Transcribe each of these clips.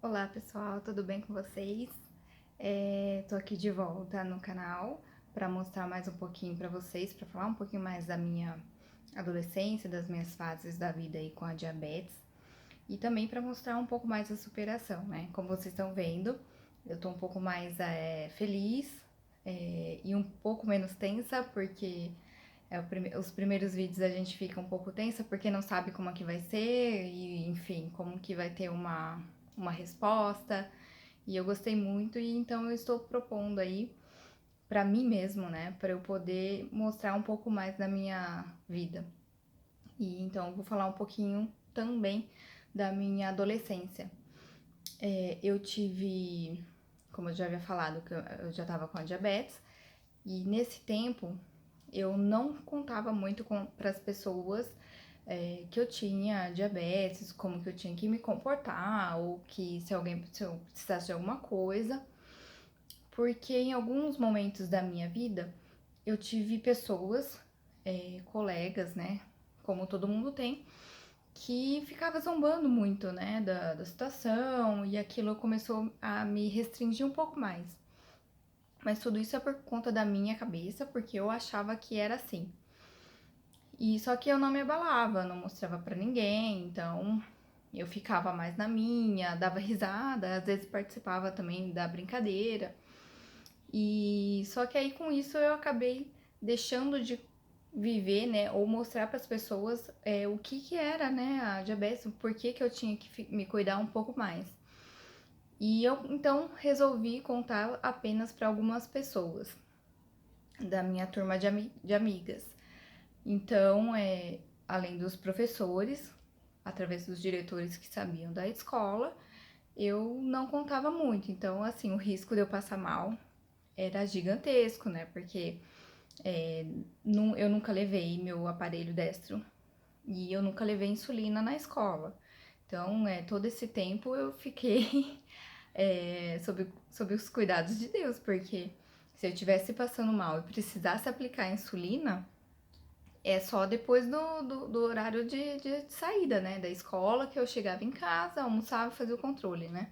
Olá pessoal, tudo bem com vocês? Tô aqui de volta no canal para mostrar mais um pouquinho para vocês, para falar um pouquinho mais da minha adolescência, das minhas fases da vida aí com a diabetes e também para mostrar um pouco mais da superação, né? Como vocês estão vendo, eu tô um pouco mais feliz e um pouco menos tensa porque os primeiros vídeos a gente fica um pouco tensa porque não sabe como é que vai ser e enfim, como que vai ter uma resposta. E eu gostei muito e então eu estou propondo aí pra mim mesmo, né, pra eu poder mostrar um pouco mais da minha vida. E então eu vou falar um pouquinho também da minha adolescência. Eu tive, como eu já havia falado, que eu já estava com a diabetes e nesse tempo eu não contava muito para as pessoas que eu tinha diabetes, como que eu tinha que me comportar, ou que se eu precisasse de alguma coisa, porque em alguns momentos da minha vida eu tive pessoas, colegas, né, como todo mundo tem, que ficava zombando muito, né, da situação e aquilo começou a me restringir um pouco mais. Mas tudo isso é por conta da minha cabeça, porque eu achava que era assim. E só que eu não me abalava, não mostrava pra ninguém, então eu ficava mais na minha, dava risada, às vezes participava também da brincadeira. E só que aí com isso eu acabei deixando de viver, né, ou mostrar para as pessoas o que que era, né, a diabetes, por que que eu tinha que me cuidar um pouco mais. E eu então resolvi contar apenas para algumas pessoas da minha turma de amigas. Então, além dos professores, através dos diretores que sabiam da escola, eu não contava muito. Então, assim, o risco de eu passar mal era gigantesco, né? Porque eu nunca levei meu aparelho destro e eu nunca levei insulina na escola. Então, todo esse tempo eu fiquei sob os cuidados de Deus, porque se eu estivesse passando mal e precisasse aplicar insulina, é só depois do horário de saída, né, da escola, que eu chegava em casa, almoçava e fazia o controle, né.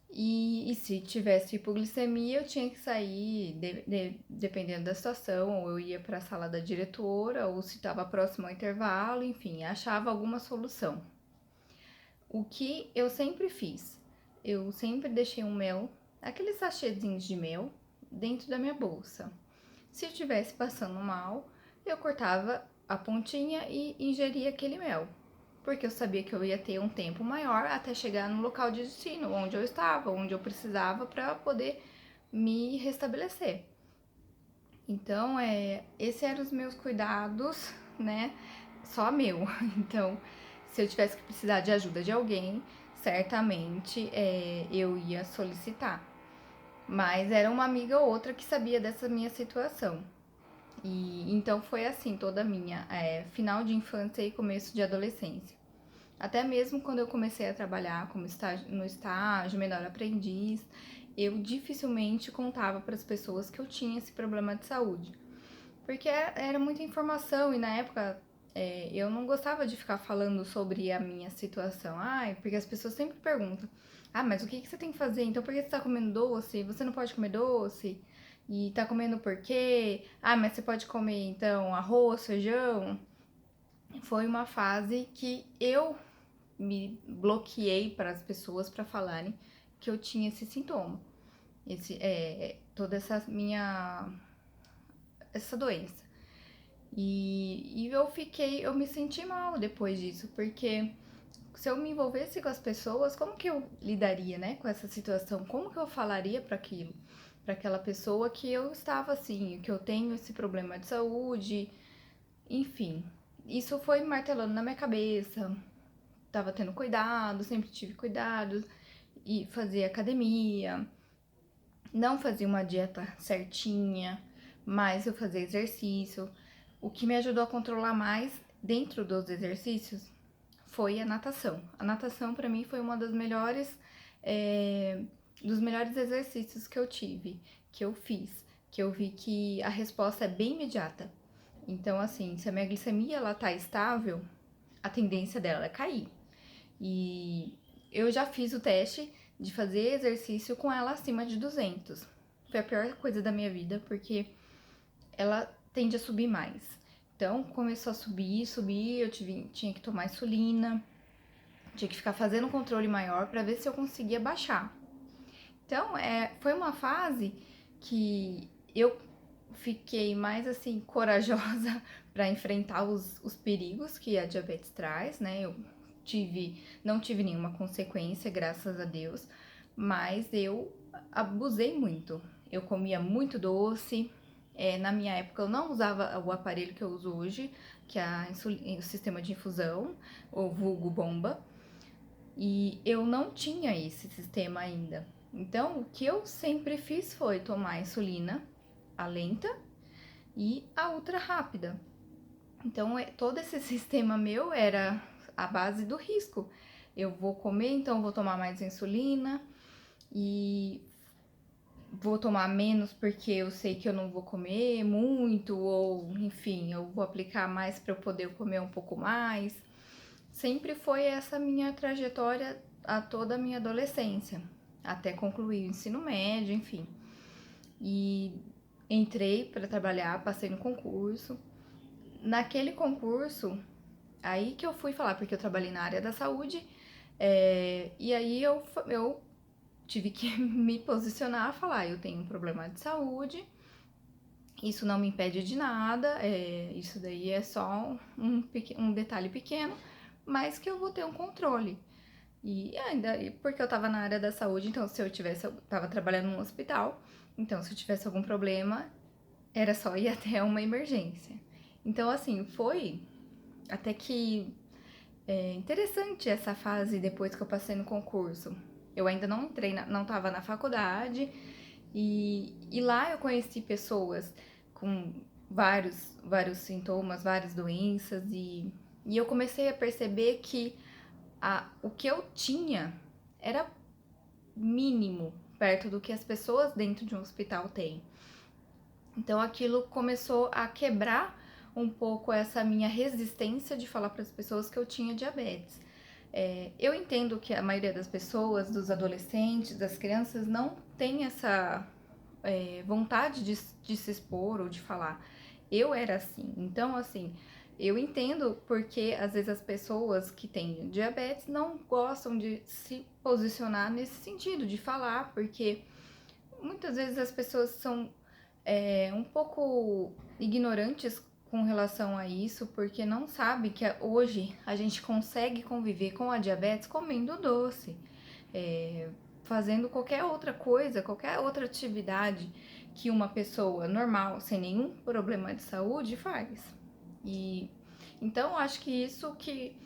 E se tivesse hipoglicemia, eu tinha que sair, dependendo da situação, ou eu ia para a sala da diretora, ou se estava próximo ao intervalo, enfim, achava alguma solução. O que eu sempre fiz? Eu sempre deixei um mel, aqueles sachêzinhos de mel, dentro da minha bolsa. Se eu estivesse passando mal, eu cortava a pontinha e ingeria aquele mel, porque eu sabia que eu ia ter um tempo maior até chegar no local de destino, onde eu estava, onde eu precisava para poder me restabelecer. Então, esses eram os meus cuidados, né? Só meu. Então, se eu tivesse que precisar de ajuda de alguém, certamente eu ia solicitar. Mas era uma amiga ou outra que sabia dessa minha situação. E então foi assim toda a minha final de infância e começo de adolescência. Até mesmo quando eu comecei a trabalhar como no estágio, menor aprendiz, eu dificilmente contava para as pessoas que eu tinha esse problema de saúde. Porque era muita informação e na época eu não gostava de ficar falando sobre a minha situação. Ai, porque as pessoas sempre perguntam: ah, mas o que você tem que fazer? Então por que você tá comendo doce? Você não pode comer doce? E tá comendo por quê? Ah, mas você pode comer então arroz, feijão? Foi uma fase que eu me bloqueei para as pessoas para falarem que eu tinha esse sintoma, toda essa doença. E eu me senti mal depois disso, porque se eu me envolvesse com as pessoas, como que eu lidaria, né, com essa situação? Como que eu falaria para aquilo, para aquela pessoa que eu estava assim, que eu tenho esse problema de saúde, enfim. Isso foi martelando na minha cabeça. Tava tendo cuidado, sempre tive cuidado e fazia academia, não fazia uma dieta certinha, mas eu fazia exercício. O que me ajudou a controlar mais dentro dos exercícios foi a natação. A natação para mim foi uma das melhores dos melhores exercícios que eu tive, que eu fiz, que eu vi que a resposta é bem imediata. Então, assim, se a minha glicemia ela tá estável, a tendência dela é cair. E eu já fiz o teste de fazer exercício com ela acima de 200. Foi a pior coisa da minha vida, porque ela tende a subir mais. Então, começou a subir, eu tinha que tomar insulina, tinha que ficar fazendo um controle maior para ver se eu conseguia baixar. Então, foi uma fase que eu fiquei mais assim corajosa para enfrentar os perigos que a diabetes traz, né? Eu não tive nenhuma consequência, graças a Deus, mas eu abusei muito. Eu comia muito doce. Na minha época eu não usava o aparelho que eu uso hoje, que é o sistema de infusão, ou vulgo bomba, e eu não tinha esse sistema ainda. Então, o que eu sempre fiz foi tomar a insulina, a lenta e a ultra rápida. Então, todo esse sistema meu era a base do risco. Eu vou comer, então vou tomar mais insulina e vou tomar menos porque eu sei que eu não vou comer muito, ou enfim, eu vou aplicar mais para eu poder comer um pouco mais. Sempre foi essa minha trajetória a toda a minha adolescência, até concluir o ensino médio, enfim. E entrei para trabalhar, passei no concurso. Naquele concurso, aí que eu fui falar, porque eu trabalhei na área da saúde, e aí eu tive que me posicionar, falar, eu tenho um problema de saúde, isso não me impede de nada, isso daí é só um detalhe pequeno, mas que eu vou ter um controle. E ainda, porque eu tava na área da saúde, então se eu tava trabalhando num hospital, então se eu tivesse algum problema, era só ir até uma emergência. Então, assim, foi até que interessante essa fase depois que eu passei no concurso. Eu ainda não entrei, não tava na faculdade, e lá eu conheci pessoas com vários sintomas, várias doenças, e eu comecei a perceber que o que eu tinha era mínimo perto do que as pessoas dentro de um hospital têm. Então aquilo começou a quebrar um pouco essa minha resistência de falar para as pessoas que eu tinha diabetes. Eu entendo que a maioria das pessoas, dos adolescentes, das crianças, não tem essa vontade de se expor ou de falar. Eu era assim. Então, assim, eu entendo porque às vezes as pessoas que têm diabetes não gostam de se posicionar nesse sentido, de falar, porque muitas vezes as pessoas são um pouco ignorantes com relação a isso, porque não sabe que hoje a gente consegue conviver com a diabetes comendo doce, fazendo qualquer outra coisa, qualquer outra atividade que uma pessoa normal, sem nenhum problema de saúde, faz. E então acho que isso que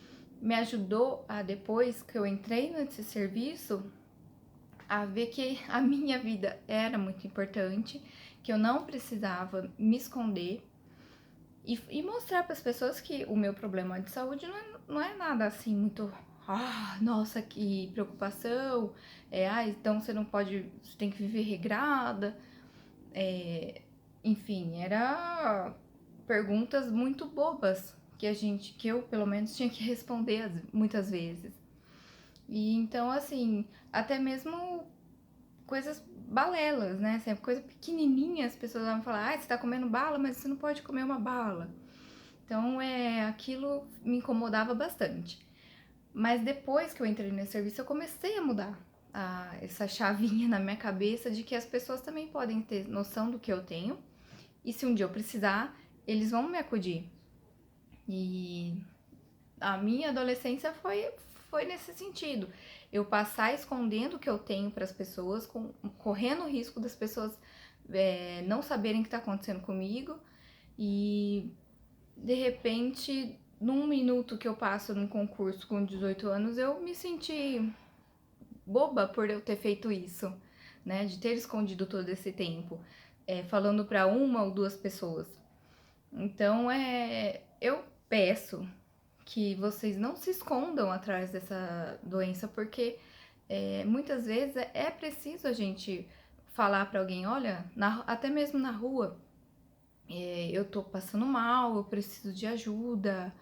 me ajudou a, depois que eu entrei nesse serviço, a ver que a minha vida era muito importante, que eu não precisava me esconder e mostrar para as pessoas que o meu problema de saúde não é nada assim muito. Nossa, que preocupação. Então você não pode, você tem que viver regrada. Enfim, era perguntas muito bobas que eu pelo menos tinha que responder muitas vezes. E então, assim, até mesmo coisas balelas, né? Sempre coisa pequenininha, as pessoas vão falar, você tá comendo bala, mas você não pode comer uma bala. Então, aquilo me incomodava bastante. Mas depois que eu entrei nesse serviço, eu comecei a mudar essa chavinha na minha cabeça de que as pessoas também podem ter noção do que eu tenho. E se um dia eu precisar, eles vão me acudir. E a minha adolescência foi nesse sentido. Eu passar escondendo o que eu tenho para as pessoas, correndo o risco das pessoas não saberem o que está acontecendo comigo. E de repente, num minuto que eu passo num concurso com 18 anos, eu me senti boba por eu ter feito isso, né? De ter escondido todo esse tempo, falando para uma ou duas pessoas. Então, eu peço que vocês não se escondam atrás dessa doença, porque muitas vezes é preciso a gente falar para alguém, olha, até mesmo na rua, eu tô passando mal, eu preciso de ajuda,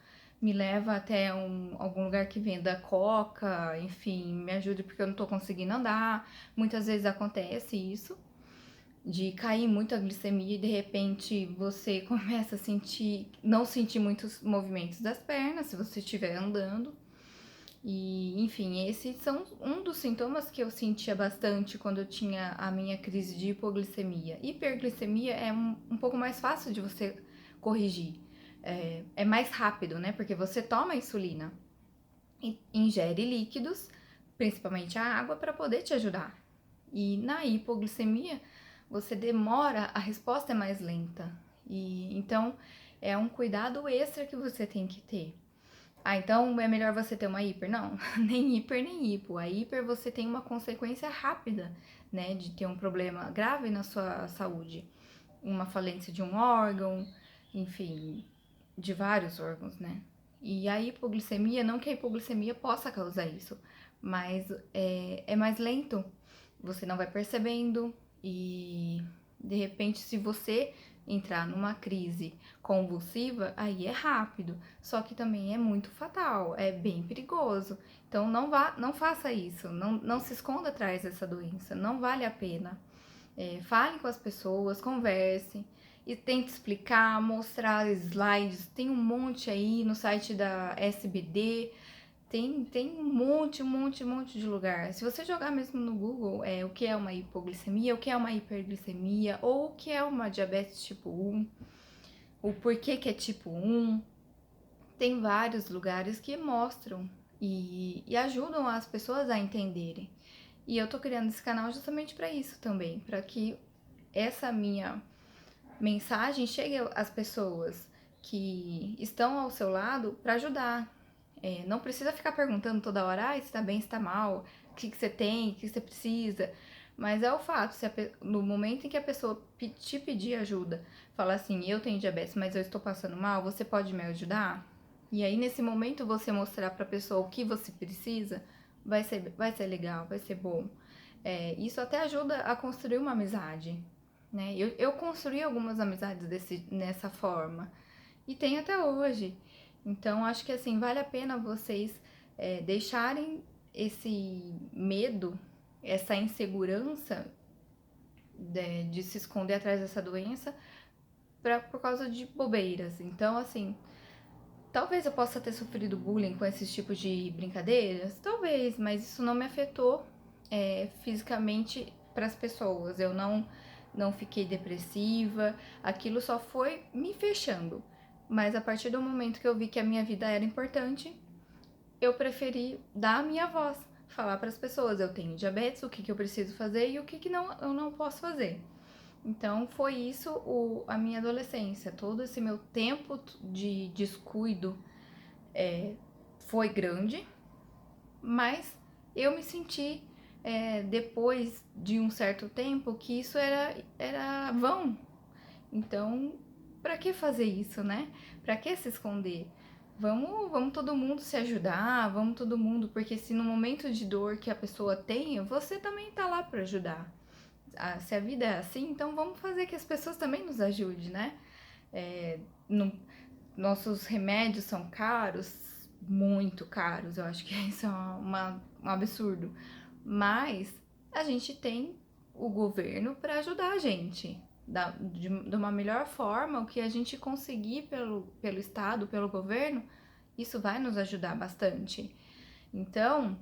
me leva até algum lugar que venda coca, enfim, me ajude porque eu não tô conseguindo andar. Muitas vezes acontece isso, de cair muito a glicemia e de repente você começa a não sentir muitos movimentos das pernas se você estiver andando. E, enfim, esses são um dos sintomas que eu sentia bastante quando eu tinha a minha crise de hipoglicemia. Hiperglicemia é um pouco mais fácil de você corrigir. É mais rápido, né? Porque você toma insulina e ingere líquidos, principalmente a água, para poder te ajudar. E na hipoglicemia, você demora, a resposta é mais lenta. E então é um cuidado extra que você tem que ter. Ah, então é melhor você ter uma hiper? Não, nem hiper nem hipo. A hiper você tem uma consequência rápida, né, de ter um problema grave na sua saúde. Uma falência de um órgão, enfim, de vários órgãos, né? E a hipoglicemia, não que a hipoglicemia possa causar isso, mas é mais lento, você não vai percebendo e de repente se você entrar numa crise convulsiva, aí é rápido, só que também é muito fatal, é bem perigoso. Então não faça isso, não se esconda atrás dessa doença, não vale a pena. Fale com as pessoas, converse e tente explicar, mostrar slides. Tem um monte aí no site da SBD, tem um monte de lugar. Se você jogar mesmo no Google o que é uma hipoglicemia, o que é uma hiperglicemia, ou o que é uma diabetes tipo 1, o porquê que é tipo 1, tem vários lugares que mostram e ajudam as pessoas a entenderem. E eu tô criando esse canal justamente para isso também, para que essa minha mensagem chegue às pessoas que estão ao seu lado para ajudar. Não precisa ficar perguntando toda hora, se tá bem, se tá mal, o que você tem, o que você precisa. Mas é o fato, no momento em que a pessoa te pedir ajuda, falar assim, eu tenho diabetes, mas eu estou passando mal, você pode me ajudar? E aí, nesse momento, você mostrar pra pessoa o que você precisa, vai ser legal, vai ser bom. Isso até ajuda a construir uma amizade, né? Eu construí algumas amizades nessa forma e tenho até hoje. Então, acho que assim, vale a pena vocês deixarem esse medo, essa insegurança de se esconder atrás dessa doença por causa de bobeiras. Então, assim, talvez eu possa ter sofrido bullying com esses tipos de brincadeiras, talvez, mas isso não me afetou fisicamente para as pessoas. Eu não fiquei depressiva, aquilo só foi me fechando. Mas a partir do momento que eu vi que a minha vida era importante, eu preferi dar a minha voz, falar para as pessoas, eu tenho diabetes, o que eu preciso fazer e o que eu não posso fazer. Então foi isso a minha adolescência, todo esse meu tempo de descuido foi grande, mas eu me senti depois de um certo tempo que isso era vão. Então, para que fazer isso, né? Para que se esconder? Vamos todo mundo se ajudar, vamos todo mundo, porque se no momento de dor que a pessoa tem, você também tá lá para ajudar. Se a vida é assim, então vamos fazer que as pessoas também nos ajudem, né? No, nossos remédios são caros, muito caros, eu acho que isso é um absurdo. Mas a gente tem o governo para ajudar a gente de uma melhor forma. O que a gente conseguir pelo Estado, pelo governo, isso vai nos ajudar bastante. Então,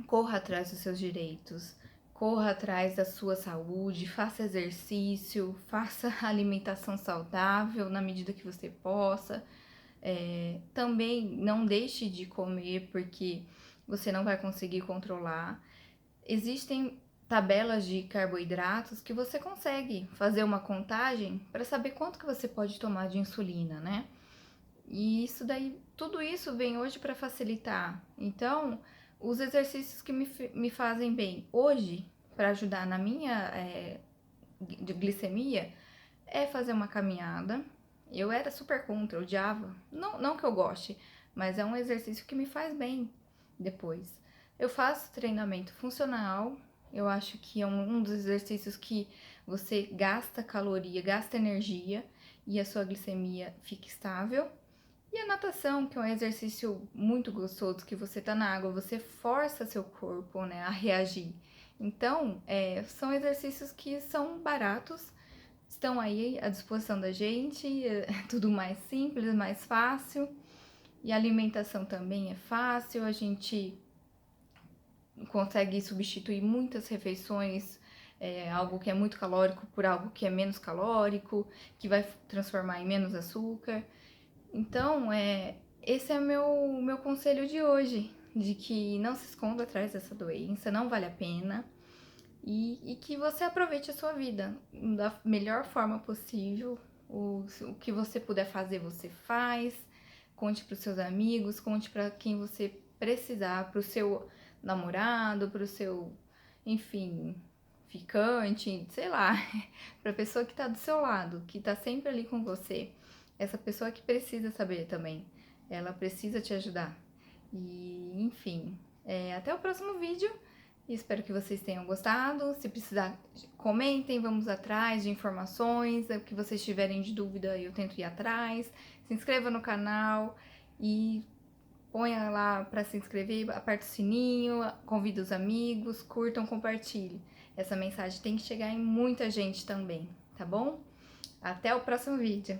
corra atrás dos seus direitos, corra atrás da sua saúde, faça exercício, faça alimentação saudável na medida que você possa. Também não deixe de comer porque você não vai conseguir controlar. Existem tabelas de carboidratos que você consegue fazer uma contagem para saber quanto que você pode tomar de insulina, né? E isso daí, tudo isso vem hoje para facilitar. Então, os exercícios que me fazem bem hoje, para ajudar na minha de glicemia, é fazer uma caminhada. Eu era super contra, odiava. Não que eu goste, mas é um exercício que me faz bem depois. Eu faço treinamento funcional. Eu acho que é um dos exercícios que você gasta caloria, gasta energia e a sua glicemia fica estável. E a natação, que é um exercício muito gostoso, que você tá na água, você força seu corpo, né, a reagir. Então, são exercícios que são baratos, estão aí à disposição da gente, é tudo mais simples, mais fácil. E a alimentação também é fácil, a gente consegue substituir muitas refeições, algo que é muito calórico por algo que é menos calórico, que vai transformar em menos açúcar. Então, esse é meu conselho de hoje, de que não se esconda atrás dessa doença, não vale a pena, e que você aproveite a sua vida da melhor forma possível. O que você puder fazer, você faz. Conte para os seus amigos, conte para quem você precisar, para o seu namorado, para o seu, enfim, ficante, sei lá, para a pessoa que está do seu lado, que está sempre ali com você. Essa pessoa que precisa saber também, ela precisa te ajudar. E, enfim, até o próximo vídeo. Espero que vocês tenham gostado. Se precisar, comentem, vamos atrás de informações. O que vocês tiverem de dúvida, eu tento ir atrás. Se inscreva no canal e ponha lá para se inscrever, aperte o sininho, convida os amigos, curtam, compartilhem. Essa mensagem tem que chegar em muita gente também, tá bom? Até o próximo vídeo.